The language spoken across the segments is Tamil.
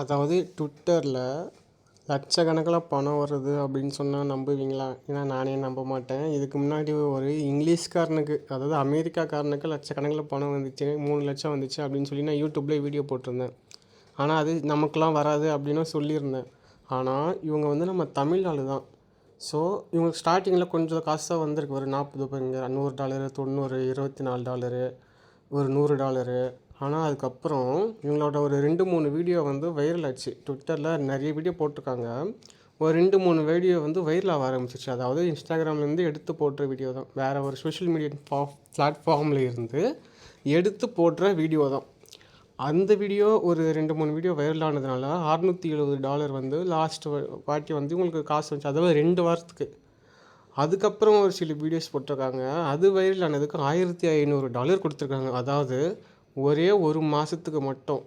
அதாவது ட்விட்டரில் லட்சக்கணக்கில் பணம் வருது அப்படின்னு சொன்னால் நம்புவீங்களா? ஏன்னா நானே நம்ப மாட்டேன். இதுக்கு முன்னாடி ஒரு இங்கிலீஷ்காரனுக்கு, அதாவது அமெரிக்காக்காரனுக்கு லட்சக்கணக்கில் பணம் வந்துச்சு, 3 லட்சம் வந்துச்சு அப்படின்னு சொல்லி நான் யூடியூப்பில் வீடியோ போட்டிருந்தேன். ஆனால் அது நமக்குலாம் வராது அப்படின்னு சொல்லியிருந்தேன். ஆனால் இவங்க வந்து நம்ம தமிழ் ஆள் தான். ஸோ இவங்களுக்கு ஸ்டார்டிங்கில் கொஞ்சம் காசு தான் வந்திருக்கு. ஒரு 40 பாருங்க, $100, 90, $24, ஒரு $100. ஆனால் அதுக்கப்புறம் இவங்களோட ஒரு 2-3 வீடியோ வந்து வைரல் ஆச்சு. ட்விட்டரில் நிறைய வீடியோ போட்டிருக்காங்க. ஒரு 2-3 வீடியோ வந்து வைரல் ஆக ஆரம்பிச்சிச்சு. அதாவது இன்ஸ்டாகிராம்லேருந்து எடுத்து போடுற வீடியோ தான், வேறு ஒரு சோஷியல் மீடியா பிளாட்ஃபார்மில் இருந்து எடுத்து போடுற வீடியோ தான். அந்த வீடியோ ஒரு 2-3 வீடியோ வைரல் ஆனதுனால $670 வந்து லாஸ்ட் வாட்டி வந்து உங்களுக்கு காசு வந்துச்சு. அதாவது 2 வாரத்துக்கு. அதுக்கப்புறம் ஒரு சில வீடியோஸ் போட்டிருக்காங்க. அது வைரல் ஆனதுக்கு $1500 கொடுத்துருக்காங்க. அதாவது ஒரே ஒரு மாதத்துக்கு மட்டும்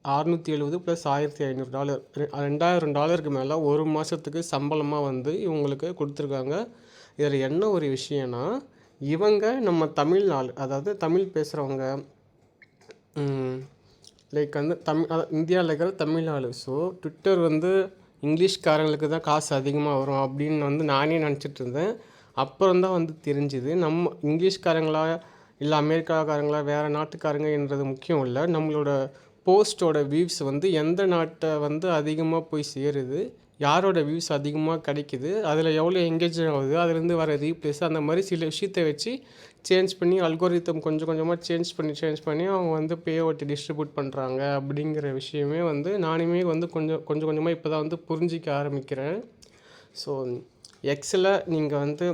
670 + $1500, $2000 மேலே ஒரு மாதத்துக்கு சம்பளமாக வந்து இவங்களுக்கு கொடுத்துருக்காங்க. இதில் என்ன ஒரு விஷயம்னா, இவங்க நம்ம தமிழ் ஆள், அதாவது தமிழ் பேசுகிறவங்க, லைக் வந்து இந்தியாவில் இருக்கிற தமிழ் ஆள். ஸோ ட்விட்டர் வந்து இங்கிலீஷ்காரங்களுக்கு தான் காசு அதிகமாக வரும் அப்படின்னு வந்து நானே நினச்சிட்டு இருந்தேன். அப்புறம் தான் வந்து தெரிஞ்சுது, நம்ம இங்கிலீஷ்காரங்களா இல்லை அமெரிக்காக்காரங்களா வேறு நாட்டுக்காரங்க என்றது முக்கியம் இல்லை. நம்மளோட போஸ்ட்டோட வியூஸ் வந்து எந்த நாட்டை வந்து அதிகமாக போய் சேருது, யாரோட வியூஸ் அதிகமாக கிடைக்குது, அதில் எவ்வளோ எங்கேஜ் ஆகுது, அதுலேருந்து வர ரீப்ளேஸ், அந்த மாதிரி சில விஷயத்தை வச்சு சேஞ்ச் பண்ணி அல்கோரிதம் கொஞ்சம் கொஞ்சமாக சேஞ்ச் பண்ணி அவங்க வந்து பே அவுட் டிஸ்ட்ரிபியூட் பண்ணுறாங்க. அப்படிங்கிற விஷயமே வந்து நானுமே வந்து கொஞ்சம் கொஞ்சமாக இப்போ தான் வந்து புரிஞ்சிக்க ஆரம்பிக்கிறேன். ஸோ எக்ஸில் நீங்கள் வந்து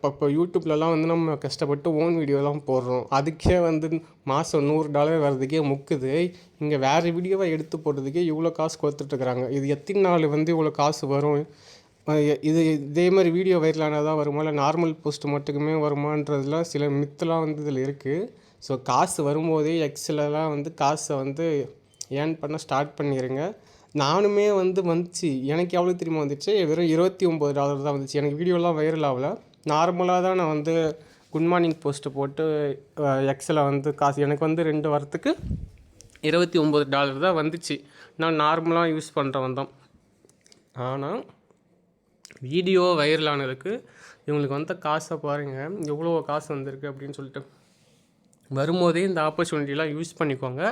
இப்போ யூடியூப்லலாம் வந்து நம்ம கஷ்டப்பட்டு ஓன் வீடியோலாம் போடுறோம். அதுக்கே வந்து மாதம் $100 வர்றதுக்கே முக்குது. இங்கே வேறு வீடியோவை எடுத்து போடுறதுக்கே இவ்வளோ காசு கொடுத்துட்ருக்குறாங்க. இது எத்தனை நாள் வந்து இவ்வளோ காசு வரும்? இதே மாதிரி வீடியோ வைரலானால் தான் வருமா, இல்லை நார்மல் போஸ்ட் மட்டுமே வருமானன்றதுலாம் சில மித்தெலாம் வந்து இதில் இருக்குது. ஸோ காசு வரும்போதே எக்ஸிலலாம் வந்து காசை வந்து ஏர்ன் பண்ண ஸ்டார்ட் பண்ணிடுங்க. நானுமே வந்து வந்துச்சு. எனக்கு எவ்வளோ தெரியுமா வந்துச்சு? வெறும் $29 தான் வந்துச்சு. எனக்கு வீடியோலாம் வைரல் ஆகலை. நார்மலாக தான் நான் வந்து குட் மார்னிங் போஸ்ட்டு போட்டு எக்ஸில் வந்து காசு எனக்கு வந்து 2 வாரத்துக்கு $29 தான் வந்துச்சு. நான் நார்மலாக யூஸ் பண்ணுறவன் தான். ஆனால் வீடியோ வைரல் ஆனதுக்கு இவங்களுக்கு வந்த காசை பாருங்கள், எவ்வளோ காசு வந்திருக்கு அப்படின்னு சொல்லிட்டு. வரும்போதே இந்த ஆப்பர்ச்சுனிட்டிலாம் யூஸ் பண்ணிக்கோங்க.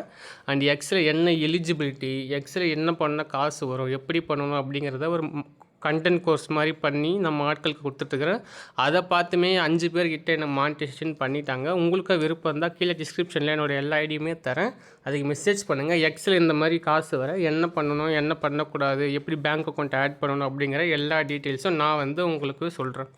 அண்ட் எக்ஸில் என்ன எலிஜிபிலிட்டி, எக்ஸில் என்ன பண்ணால் காசு வரும், எப்படி பண்ணணும் அப்படிங்கிறத ஒரு கண்டென்ட் கோர்ஸ் மாதிரி பண்ணி நம்ம ஆட்களுக்கு கொடுத்துட்ருக்குறேன். அதை பார்த்துமே 5 பேர்கிட்ட என்ன மானிட்டைசேஷன் பண்ணிட்டாங்க. உங்களுக்கு விருப்பம் இருந்தால் கீழே டிஸ்கிரிப்ஷனில் என்னோடய எல்லா ஐடியுமே தரேன், அதுக்கு மெசேஜ் பண்ணுங்கள். எக்ஸில் இந்த மாதிரி காசு வர என்ன பண்ணணும், என்ன பண்ணக்கூடாது, எப்படி பேங்க் அக்கௌண்ட் ஆட் பண்ணணும் அப்படிங்கிற எல்லா டீட்டெயில்ஸும் நான் வந்து உங்களுக்கு சொல்கிறேன்.